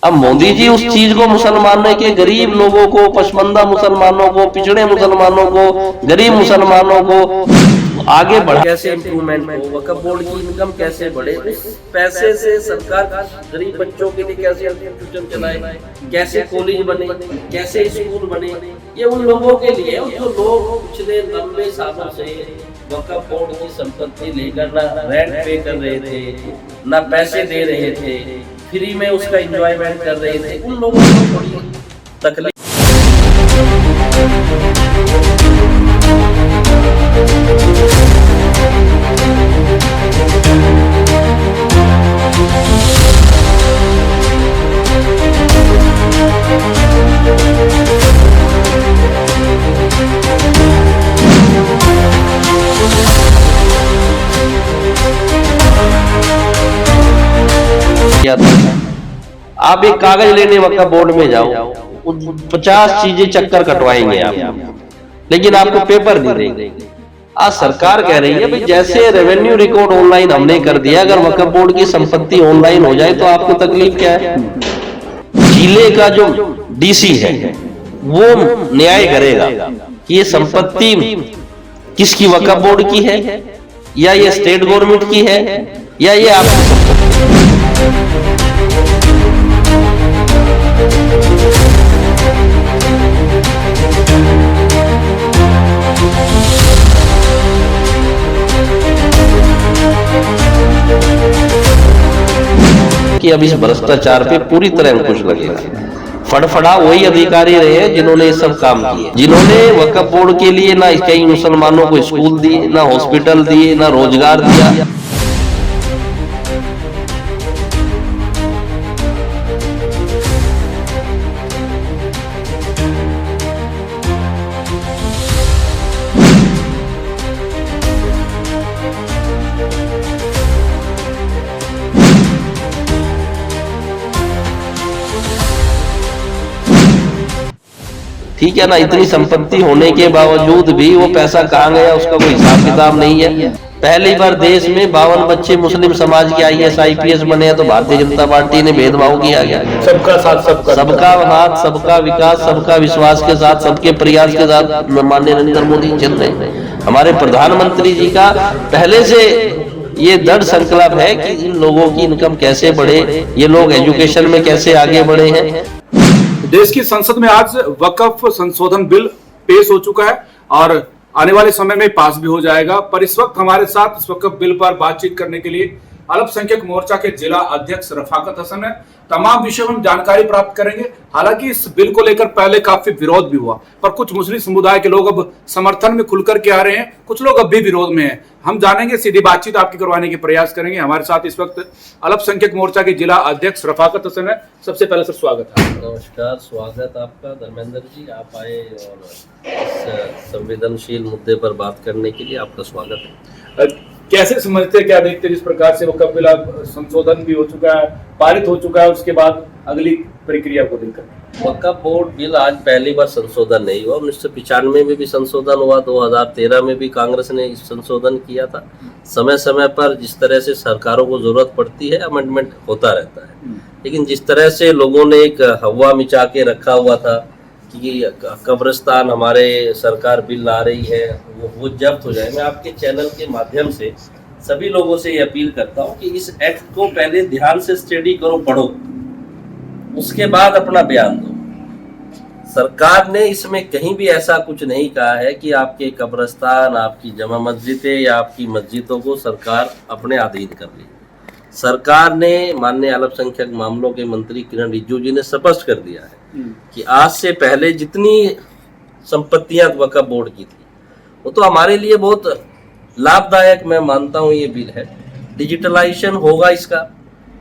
अब मोदी जी उस चीज को मुसलमानों के गरीब लोगों को, पसमानदा मुसलमानों को, पिछड़े मुसलमानों को, गरीब मुसलमानों को आगे बढ़ा, कैसे इम्प्रूवमेंट हो, वक्फ बोर्ड की इनकम कैसे बढ़े, उस पैसे से सरकार गरीब बच्चों के लिए कैसे इंस्टीट्यूशन चलाए, कैसे कॉलेज बने, कैसे स्कूल बने, ये उन लोगों के लिए जो लोग पिछले लंबे सालों से वक्फ बोर्ड की संपत्ति लेकर ना रेंट पे कर रहे थे, ना पैसे दे रहे थे, फ्री में उसका एंजॉयमेंट कर रहे थे, उन लोगों को थोड़ी तकलीफ। आप एक कागज लेने वक्फ बोर्ड में जाओ, 50 चीजें चक्कर कटवाएंगे आप, लेकिन आपको पेपर नहीं देंगे। आज सरकार कह रही है भाई जैसे रेवेन्यू रिकॉर्ड ऑनलाइन हमने कर दिया, अगर वक्फ बोर्ड की संपत्ति ऑनलाइन हो जाए तो आपको तकलीफ क्या है? जिले का जो डीसी है वो न्याय करेगा कि ये संपत्ति किसकी, वक्फ बोर्ड की है या ये स्टेट गवर्नमेंट की है या ये आपकी। कि अब इस भ्रष्टाचार पे पूरी तरह अंकुश लगेगा। फड़फड़ा वही अधिकारी रहे जिन्होंने ये सब काम किए, जिन्होंने वक्फ बोर्ड के लिए ना कई मुसलमानों को स्कूल दिए, ना हॉस्पिटल दिए, ना रोजगार दिया। ठीक है ना, इतनी संपत्ति होने के बावजूद भी वो पैसा कहाँ गया उसका कोई हिसाब किताब नहीं है। पहली बार देश में 52 बच्चे मुस्लिम समाज के IAS IPS बने हैं तो भारतीय जनता पार्टी ने भेदभाव किया गया। सबका साथ, सबका हाथ, सबका विकास, सबका विश्वास के साथ, सबके प्रयास के साथ माननीय नरेंद्र मोदी चल रहे हैं। हमारे प्रधानमंत्री जी का पहले से ये दृढ़ संकल्प है कि इन लोगों की इनकम कैसे बढ़े, ये लोग एजुकेशन में कैसे आगे बढ़े हैं। देश की संसद में आज वक्फ संशोधन बिल पेश हो चुका है और आने वाले समय में पास भी हो जाएगा। पर इस वक्त हमारे साथ इस वक्फ बिल पर बातचीत करने के लिए अल्पसंख्यक मोर्चा के जिला अध्यक्ष रफाकत हसन है। तमाम विषयों में जानकारी प्राप्त करेंगे। हालांकि इस बिल को लेकर पहले काफी विरोध भी हुआ, पर कुछ मुस्लिम समुदाय के लोग अब समर्थन में खुलकर के आ रहे हैं, कुछ लोग अब भी विरोध में हैं। हम जानेंगे, सीधी बातचीत आपकी करवाने के प्रयास करेंगे। हमारे साथ इस वक्त अल्पसंख्यक मोर्चा के जिला अध्यक्ष रफाकत हसन है। सबसे पहले सर स्वागत है। नमस्कार, स्वागत आपका धर्मेंद्र जी। आप आए और इस संवेदनशील मुद्दे पर बात करने के लिए आपका स्वागत है। कैसे समझते, क्या देखते जिस प्रकार से वक्फ बिल संशोधन भी हो चुका है, पारित हो चुका है, उसके बाद अगली प्रक्रिया को लेकर? वक्फ बोर्ड बिल आज पहली बार संशोधन नहीं हुआ। 1995 में भी संशोधन हुआ, 2013 में भी कांग्रेस ने संशोधन किया था। समय समय पर जिस तरह से सरकारों को जरूरत पड़ती है अमेंडमेंट होता रहता है, लेकिन जिस तरह से लोगों ने एक हवा मिचा के रखा हुआ था कि कब्रिस्तान हमारे सरकार बिल ला रही है वो जब्त हो जाए, मैं आपके चैनल के माध्यम से सभी लोगों से ये अपील करता हूँ कि इस एक्ट को पहले ध्यान से स्टडी करो, पढ़ो, उसके बाद अपना बयान दो। सरकार ने इसमें कहीं भी ऐसा कुछ नहीं कहा है कि आपके कब्रिस्तान, आपकी जमा मस्जिदें या आपकी मस्जिदों को सरकार अपने अधीन कर ली। सरकार ने, माननीय अल्पसंख्यक मामलों के मंत्री किरण रिजिजू जी ने स्पष्ट कर दिया है कि आज से पहले जितनी संपत्तियां वक्फ बोर्ड की थी वो तो हमारे लिए बहुत लाभदायक मैं मानता हूं ये बिल है। डिजिटलाइजेशन होगा, इसका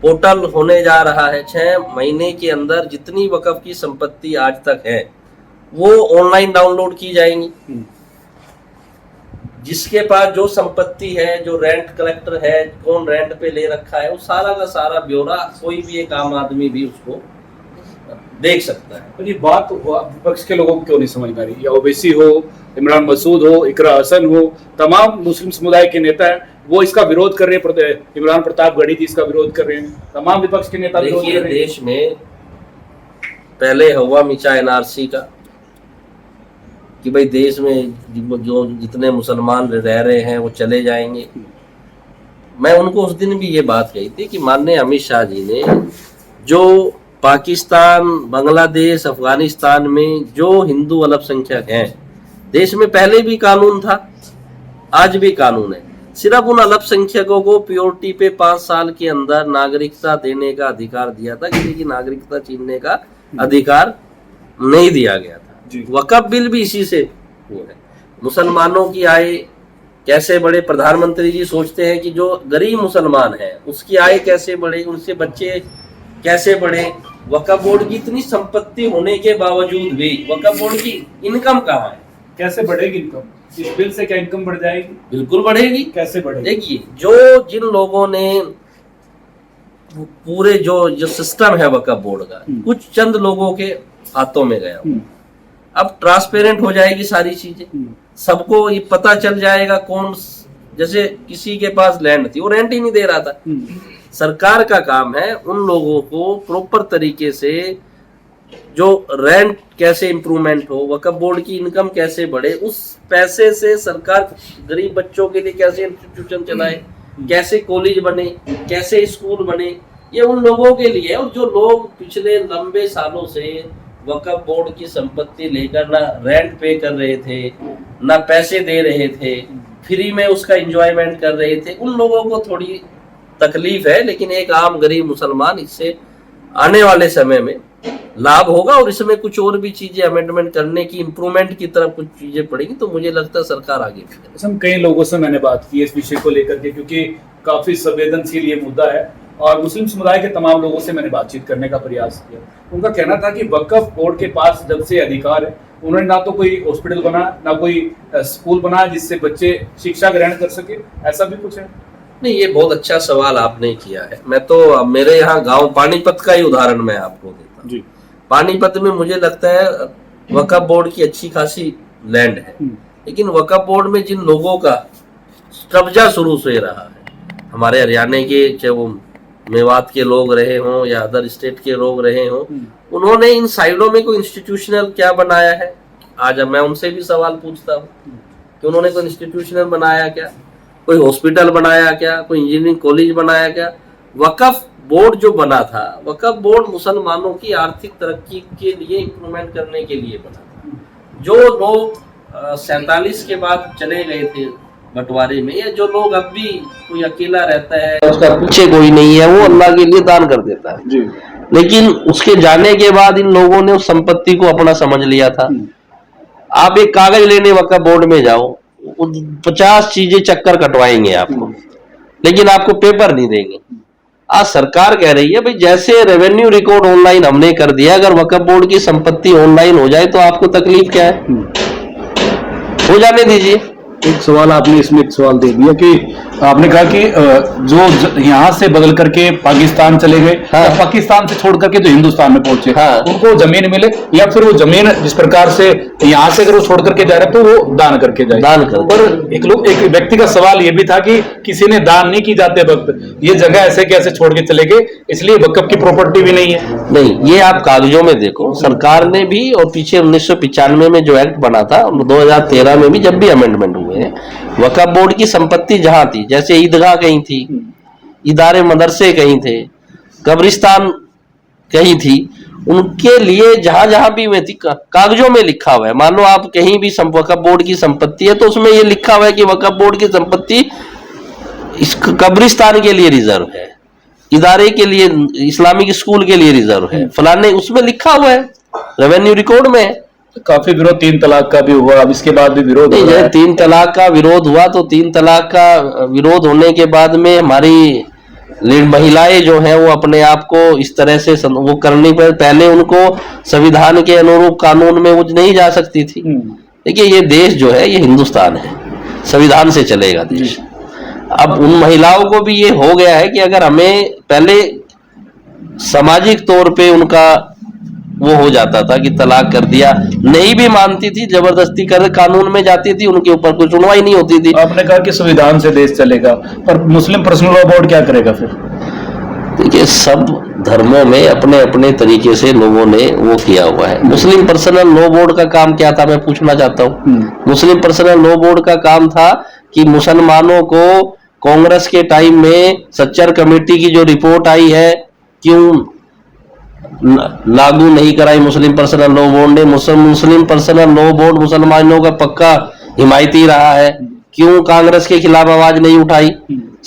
पोर्टल होने जा रहा है। 6 महीने के अंदर जितनी वक्फ की संपत्ति आज तक है वो ऑनलाइन डाउनलोड की जाएंगी। जिसके पास जो संपत्ति है, जो रेंट कलेक्टर है, कौन रेंट पे ले रखा है, वो सारा का सारा ब्यौरा कोई भी एक आम आदमी भी उसको देख सकता है। तो ये बात विपक्ष के लोगों को क्यों नहीं समझ में आ रही? या ओवैसी हो, इमरान मसूद हो, इकरा हसन हो, तमाम मुस्लिम समुदाय के नेता हैं, वो इसका विरोध कर रहे हैं। इमरान प्रतापगढ़ी जी इसका विरोध कर रहे हैं, तमाम विपक्ष के नेता विरोध कर रहे हैं। देश में पहले हवा मिचा एनआरसी का कि भाई देश में जो जितने मुसलमान रह रहे हैं वो चले जाएंगे। मैं उनको उस दिन भी ये बात कही थी कि माननीय अमित शाह जी ने जो पाकिस्तान, बांग्लादेश, अफगानिस्तान में जो हिंदू अल्पसंख्यक हैं, देश में पहले भी कानून था, आज भी कानून है, सिर्फ उन अल्पसंख्यकों को प्योरिटी पे 5 साल के अंदर नागरिकता देने का अधिकार दिया था, किसी की नागरिकता छीनने का अधिकार नहीं दिया गया था। वक्फ बिल भी इसी से वो है। मुसलमानों की आय कैसे बढ़े, प्रधानमंत्री जी सोचते हैं कि जो गरीब मुसलमान है उसकी आय कैसे बढ़े, उनसे बच्चे कैसे बढ़े। वक्फ बोर्ड की इतनी संपत्ति होने के बावजूद भी वक्फ बोर्ड की इनकम कहाँ है? कैसे बढ़ेगी इनकम? इस बिल से क्या इनकम बढ़ जाएगी? बिल्कुल बढ़ेगी। कैसे बढ़ेगी? देखिए, जो जिन लोगों ने पूरे जो सिस्टम है वक्फ बोर्ड का कुछ चंद लोगों के हाथों में गया, अब ट्रांसपेरेंट हो जाएगी सारी चीजें, सबको ये पता चल जाएगा कौन, जैसे किसी के पास लैंड थी वो रेंट ही नहीं दे रहा था। सरकार का काम है उन लोगों को प्रॉपर तरीके से जो रेंट कैसे इंप्रूवमेंट हो, वक्फ बोर्ड की इनकम कैसे बढ़े, उस पैसे से सरकार गरीब बच्चों के लिए कैसे इंस्टीट्यूशन चलाए, कैसे कॉलेज बने, कैसे स्कूल बने, ये उन लोगों के लिए है। और जो लोग पिछले लंबे सालों से वक्फ बोर्ड की संपत्ति लेकर ना रेंट पे कर रहे थे, ना पैसे दे रहे थे, फ्री में उसका एंजॉयमेंट कर रहे थे, उन लोगों को थोड़ी तकलीफ है। लेकिन एक आम गरीब मुसलमान इससे आने वाले समय में लाभ होगा और इसमें कुछ और भी चीजें अमेंडमेंट करने की, इंप्रूवमेंट की तरफ कुछ चीजें पड़ेंगी, तो मुझे लगता है सरकार आगे बढ़ेगी। कई लोगों से मैंने बात की इस विषय को लेकर के, क्योंकि काफी संवेदनशील ये मुद्दा है और मुस्लिम समुदाय के तमाम लोगों से मैंने बातचीत करने का प्रयास किया। उनका कहना था कि वक्फ बोर्ड के पास जब से अधिकार है, उन्होंने ना तो कोई हॉस्पिटल बना, ना कोई स्कूल बना जिससे बच्चे शिक्षा ग्रहण कर सके, ऐसा भी कुछ है? नहीं, ये बहुत अच्छा सवाल आपने किया है। मैं तो मेरे यहाँ गांव पानीपत का ही उदाहरण मैं आपको देता हूँ। पानीपत में मुझे लगता है वक्फ बोर्ड की अच्छी खासी लैंड है, लेकिन वक्फ बोर्ड में जिन लोगों का कब्जा शुरू से रहा है, हमारे हरियाणा के, चाहे वो मेवात के लोग रहे हों या अदर स्टेट के लोग रहे हों, उन्होंने इन साइडों में कोई इंस्टीट्यूशनल क्या बनाया है? आज मैं उनसे भी सवाल पूछता हूँ कि उन्होंने कोई इंस्टीट्यूशनल बनाया क्या, कोई हॉस्पिटल बनाया क्या, कोई इंजीनियरिंग कॉलेज बनाया क्या? वक्फ बोर्ड जो बना था, वक्फ बोर्ड मुसलमानों की आर्थिक तरक्की के लिए इंप्रूवमेंट करने के लिए बना था। जो लोग 47 के बाद चले गए थे बंटवारे में, या जो लोग अब भी कोई अकेला रहता है, उसका पीछे कोई नहीं है, वो अल्लाह के लिए दान कर देता है जी। लेकिन उसके जाने के बाद इन लोगों ने उस संपत्ति को अपना समझ लिया था। आप एक कागज लेने वक्फ बोर्ड में जाओ, 50 चीजें चक्कर कटवाएंगे आपको, लेकिन आपको पेपर नहीं देंगे। आज सरकार कह रही है भाई जैसे रेवेन्यू रिकॉर्ड ऑनलाइन हमने कर दिया, अगर वक्फ बोर्ड की संपत्ति ऑनलाइन हो जाए तो आपको तकलीफ क्या है? हो जाने दीजिए। एक सवाल आपने इसमें एक सवाल दे दिया कि आपने कहा कि जो यहाँ से बदल करके पाकिस्तान चले गए, हाँ। पाकिस्तान से छोड़ करके जो हिंदुस्तान में पहुंचे, हाँ। उनको जमीन मिले, या फिर वो जमीन जिस प्रकार से यहाँ से अगर वो छोड़ करके जा रहे तो वो दान करके जाए। दान कर। और एक व्यक्ति का सवाल ये भी था कि किसी ने दान नहीं की जाते वक्त, ये जगह ऐसे कैसे छोड़ के चले गए, इसलिए वक्फ की प्रॉपर्टी भी नहीं है। नहीं, ये आप कागजों में देखो, सरकार ने भी, और पीछे 1995 में जो एक्ट बना था, 2013 में भी जब भी अमेंडमेंट हुए हैं, वक्फ बोर्ड की संपत्ति जहां थी, जैसे ईदगाह कहीं थी, इदारे मदरसे कहीं थे, कब्रिस्तान कहीं थी, उनके लिए जहां जहां भी में थी कागजों में लिखा हुआ है। मान लो आप कहीं भी वक्फ बोर्ड की संपत्ति है तो उसमें ये लिखा हुआ है कि वक्फ बोर्ड की संपत्ति इस कब्रिस्तान के लिए रिजर्व है, इदारे के लिए, इस्लामिक स्कूल के लिए रिजर्व है, फलाने, उसमें लिखा हुआ है, रेवेन्यू रिकॉर्ड में है। काफी विरोध 3 तलाक का भी हुआ, अब इसके बाद भी विरोध हो रहा है। 3 तलाक का विरोध हुआ तो 3 तलाक का विरोध होने के बाद में हमारी महिलाएं जो हैं वो अपने आप को इस तरह से वो करने पर, पहले उनको संविधान के अनुरूप कानून में वो नहीं जा सकती थी। देखिए, ये देश जो है ये हिंदुस्तान है, संविधान से चलेगा देश। अब उन महिलाओं को भी ये हो गया है कि अगर हमें पहले सामाजिक तौर पे उनका वो हो जाता था कि तलाक कर दिया, नहीं भी मानती थी, जबरदस्ती कर कानून में जाती थी, उनके ऊपर कोई सुनवाई नहीं होती थी। आपने कहा कि संविधान से देश चलेगा, पर मुस्लिम पर्सनल लॉ बोर्ड क्या करेगा फिर? देखिए, सब धर्मों में अपने अपने तरीके से लोगों ने वो किया हुआ है। मुस्लिम पर्सनल लॉ बोर्ड का काम क्या था, मैं पूछना चाहता हूँ। मुस्लिम पर्सनल लॉ बोर्ड का काम था कि मुसलमानों को कांग्रेस के टाइम में सच्चर कमेटी की जो रिपोर्ट आई है, क्यों लागू नहीं कराई मुस्लिम पर्सनल लॉ बोर्ड ने। मुस्लिम पर्सनल लॉ बोर्ड मुसलमानों का पक्का हिमायती रहा है, क्यों कांग्रेस के खिलाफ आवाज नहीं उठाई।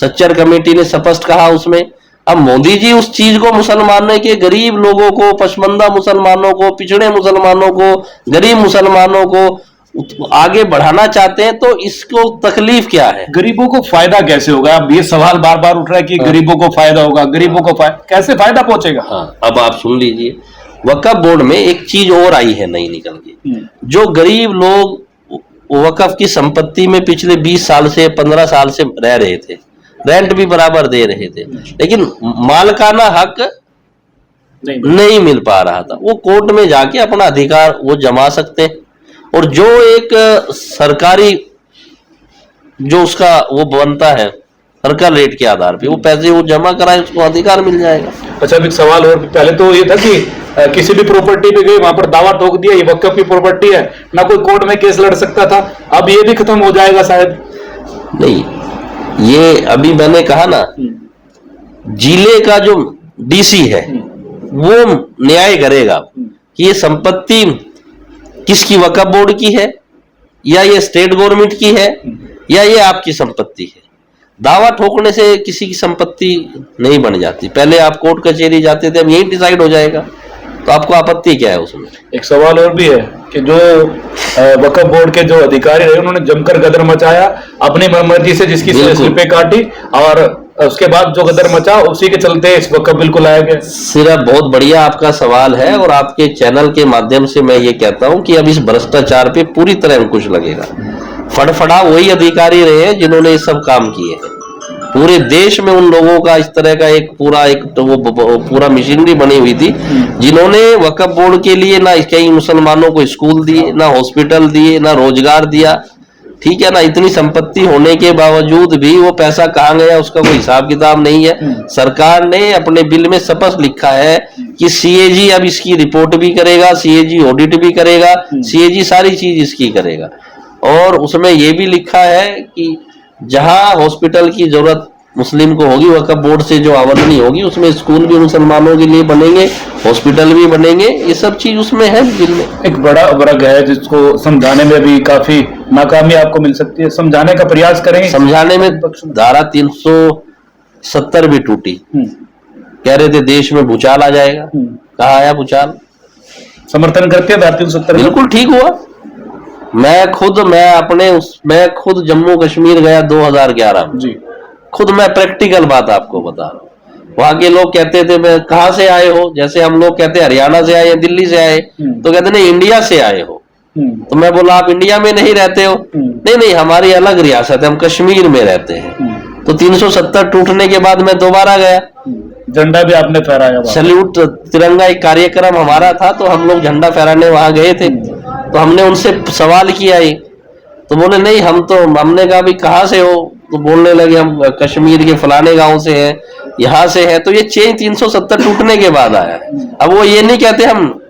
सच्चर कमेटी ने स्पष्ट कहा उसमें। अब मोदी जी उस चीज को मुसलमानों के गरीब लोगों को, पसमंदा मुसलमानों को, पिछड़े मुसलमानों को, गरीब मुसलमानों को आगे बढ़ाना चाहते हैं, तो इसको तकलीफ क्या है? गरीबों को फायदा कैसे होगा? अब ये सवाल बार बार उठ रहा है कि गरीबों को फायदा होगा, गरीबों को कैसे फायदा पहुंचेगा? हाँ, अब आप सुन लीजिए, वक्फ बोर्ड में एक चीज और आई है नई निकल के। जो गरीब लोग वक्फ की संपत्ति में पिछले 20 साल से 15 साल से रह रहे थे, रेंट भी बराबर दे रहे थे, लेकिन मालकाना हक नहीं मिल पा रहा था, वो कोर्ट में जाके अपना अधिकार वो जमा सकते हैं। और जो एक सरकारी जो उसका वो बनता है सर्कल रेट के आधार पे, वो पैसे वो जमा कराए, उसको अधिकार मिल जाएगा। अच्छा, एक सवाल और, पहले तो ये था कि किसी भी प्रॉपर्टी पे गए वहां पर दावा ठोक दिया ये वक्फ की प्रॉपर्टी है, ना कोई कोर्ट में केस लड़ सकता था। अब ये भी खत्म हो जाएगा शायद। नहीं, ये अभी मैंने कहा ना, जिले का जो डीसी है वो न्याय करेगा कि ये संपत्ति किसकी, वक्फ बोर्ड की है या ये स्टेट गवर्नमेंट की है या ये आपकी संपत्ति है। दावा ठोकने से किसी की संपत्ति नहीं बन जाती, पहले आप कोर्ट कचहरी जाते थे, अब यही डिसाइड हो जाएगा। तो आपको आपत्ति क्या है उसमें? एक सवाल और भी है कि जो वक्फ बोर्ड के जो अधिकारी रहे उन्होंने जमकर गदर मचाया, अपनी मनमर्जी से जिसकी स्लिपें काटी, और उसके बाद जो गदर मचा उसी के चलते इस वक्फ बिल को लाया गया। सिर्फ बहुत बढ़िया आपका सवाल है, और आपके चैनल के माध्यम से मैं ये कहता हूं कि अब इस भ्रष्टाचार पे पूरी तरह अंकुश लगेगा। फड़फड़ा वही अधिकारी रहे हैं जिन्होंने ये सब काम किए हैं। पूरे देश में उन लोगों का इस तरह का एक पूरा मशीनरी बनी हुई थी, जिन्होंने वक्फ बोर्ड के लिए ना कई मुसलमानों को स्कूल दिए, ना हॉस्पिटल दिए, ना रोजगार दिया, ठीक है ना। इतनी संपत्ति होने के बावजूद भी वो पैसा कहाँ गया उसका कोई हिसाब किताब नहीं है। सरकार ने अपने बिल में स्पष्ट लिखा है कि सीएजी अब इसकी रिपोर्ट भी करेगा, सीएजी ऑडिट भी करेगा, सीएजी सारी चीज इसकी करेगा। और उसमें ये भी लिखा है कि जहां हॉस्पिटल की जरूरत मुस्लिम को होगी, वक्फ बोर्ड से जो आमदनी होगी उसमें स्कूल भी मुसलमानों के लिए बनेंगे, हॉस्पिटल भी बनेंगे, ये सब चीज उसमें है बिल में। एक बड़ा वर्ग है जिसको समझाने में भी काफी नाकामी आपको मिल सकती है, समझाने का प्रयास करेंगे। समझाने में धारा 370 भी टूटी, कह रहे थे देश में भूचाल आ जाएगा, कहाँ आया भूचाल? समर्थन करते हैं धारा 370? बिल्कुल ठीक हुआ। मैं खुद जम्मू कश्मीर गया 2011 में जी। खुद मैं प्रैक्टिकल बात आपको बता रहा हूँ। वहां के लोग कहते थे मैं कहाँ से आए हो, जैसे हम लोग कहते हैं हरियाणा से आए या दिल्ली से आए, तो कहते नहीं इंडिया से आए हो। तो मैं बोला आप इंडिया में नहीं रहते हो? नहीं, हमारी अलग रियासत है, हम कश्मीर में रहते हैं। तो 370 टूटने के बाद मैं दोबारा गया, झंडा भी आपने फहराया, सैल्यूट तिरंगा एक कार्यक्रम हमारा था, तो हम लोग झंडा फहराने वहां गए थे। तो हमने उनसे सवाल किया ही, तो बोले नहीं हमने कहा भी कहाँ से हो, तो बोलने लगे हम कश्मीर के फलाने गांव से हैं, यहाँ से है। तो ये चेंज 370 टूटने के बाद आया है। अब वो ये नहीं कहते हम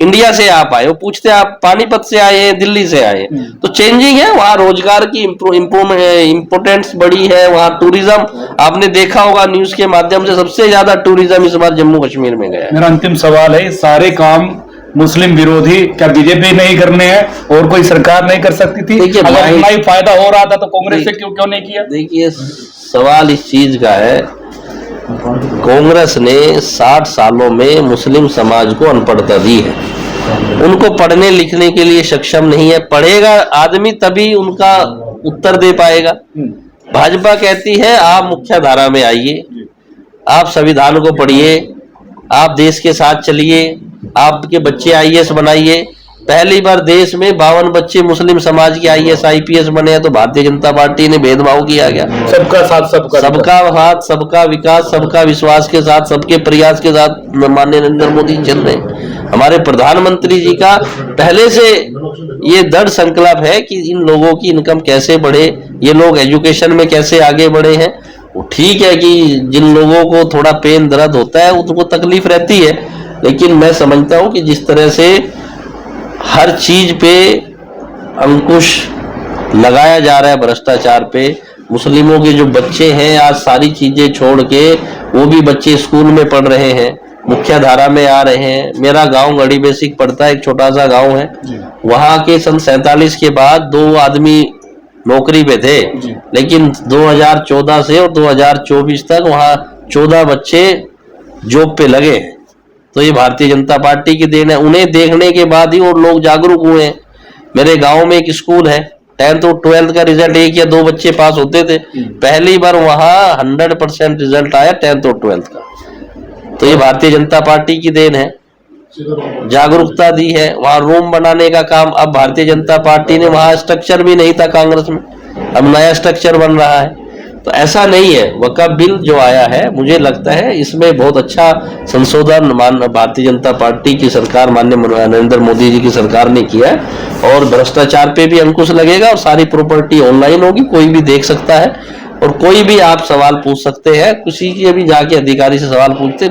इंडिया से आप आए हो, पूछते आप पानीपत से आए हैं, दिल्ली से आए हैं। तो चेंजिंग है, वहाँ रोजगार की इम्पोर्टेंस बड़ी है, वहाँ टूरिज्म आपने देखा होगा न्यूज के माध्यम से, सबसे ज्यादा टूरिज्म इस बार जम्मू कश्मीर में गया है। मेरा अंतिम सवाल है, सारे काम मुस्लिम विरोधी क्या बीजेपी नहीं करने हैं और कोई सरकार नहीं कर सकती थी? अगर इतना ही फायदा हो रहा था तो कांग्रेस से क्यों नहीं किया? देखिए सवाल इस चीज का है, कांग्रेस ने 60 सालों में मुस्लिम समाज को अनपढ़ता दी है, उनको पढ़ने लिखने के लिए सक्षम नहीं है। पढ़ेगा आदमी तभी उनका उत्तर दे पाएगा। भाजपा कहती है आप मुख्य धारा में आइए, आप संविधान को पढ़िए, आप देश के साथ चलिए, आपके बच्चे आईएएस बनाइए। पहली बार देश में 52 बच्चे मुस्लिम समाज के आईएएस आईपीएस बने हैं, तो भारतीय जनता पार्टी ने भेदभाव किया गया। सबका साथ सबका हाथ, सबका विकास, सबका विश्वास के साथ, सबके प्रयास के साथ माननीय नरेंद्र मोदी चल रहे हैं। हमारे प्रधानमंत्री जी का पहले से ये दृढ़ संकल्प है कि इन लोगों की इनकम कैसे बढ़े, ये लोग एजुकेशन में कैसे आगे बढ़े हैं। वो ठीक है कि जिन लोगों को थोड़ा पेन दर्द होता है उनको तकलीफ रहती है, लेकिन मैं समझता हूं कि जिस तरह से हर चीज पे अंकुश लगाया जा रहा है भ्रष्टाचार पे, मुस्लिमों के जो बच्चे हैं आज सारी चीजें छोड़ के वो भी बच्चे स्कूल में पढ़ रहे हैं, मुख्य धारा में आ रहे हैं। मेरा गांव गढ़ी बेसिक पड़ता है, एक छोटा सा गांव है, वहां के सन 47 के बाद 2 आदमी नौकरी पे थे, लेकिन 2014 से और 2024 तक वहां 14 बच्चे जॉब पे लगे हैं। तो ये भारतीय जनता पार्टी की देन है। उन्हें देखने के बाद ही और लोग जागरूक हुए हैं। मेरे गांव में एक स्कूल है, 10th और 12th का रिजल्ट 1 या 2 बच्चे पास होते थे, पहली बार वहां 100% रिजल्ट आया 10th और 12th का। तो ये भारतीय जनता पार्टी की देन है, जागरूकता दी है। वहां रूम बनाने का काम अब भारतीय जनता पार्टी ने, वहां स्ट्रक्चर भी नहीं था कांग्रेस में, अब नया स्ट्रक्चर बन रहा है। तो ऐसा नहीं है, वक्फ बिल जो आया है मुझे लगता है इसमें बहुत अच्छा संशोधन भारतीय जनता पार्टी की सरकार, माननीय नरेंद्र मोदी जी की सरकार ने किया है। और भ्रष्टाचार पे भी अंकुश लगेगा और सारी प्रॉपर्टी ऑनलाइन होगी, कोई भी देख सकता है और कोई भी आप सवाल पूछ सकते हैं। किसी के भी जाके अधिकारी से सवाल पूछते,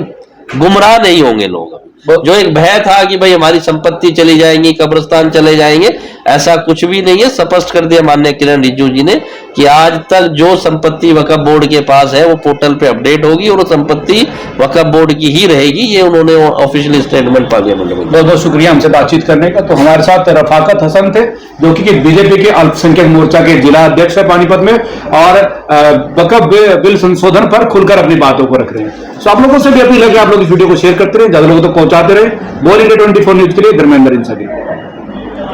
गुमराह नहीं होंगे लोग। जो एक भय था कि भाई हमारी संपत्ति चली जाएंगी, कब्रिस्तान चले जाएंगे, ऐसा कुछ भी नहीं है। स्पष्ट कर दिया माननीय किरण रिजिजू जी ने कि आज तक जो संपत्ति वक्फ बोर्ड के पास है वो पोर्टल पे अपडेट होगी और वो संपत्ति वक्फ बोर्ड की ही रहेगी। ये उन्होंने ऑफिशियल स्टेटमेंट पार्लियामेंट में। बहुत बहुत शुक्रिया हमसे बातचीत करने का। तो हमारे साथ रफाकत हसन थे, जो कि बीजेपी के अल्पसंख्यक मोर्चा के जिला अध्यक्ष है पानीपत में, और वक्फ बिल संशोधन पर खुलकर अपनी बातों को रख रहे हैं। तो आप लोगों से भी अपील है कि आप लोग इस वीडियो को शेयर करते रहे, ज्यादा लोगों तक पहुंचाते रहे। बोल इंडिया 24 न्यूज के लिए धर्मेंद्र इंसानी।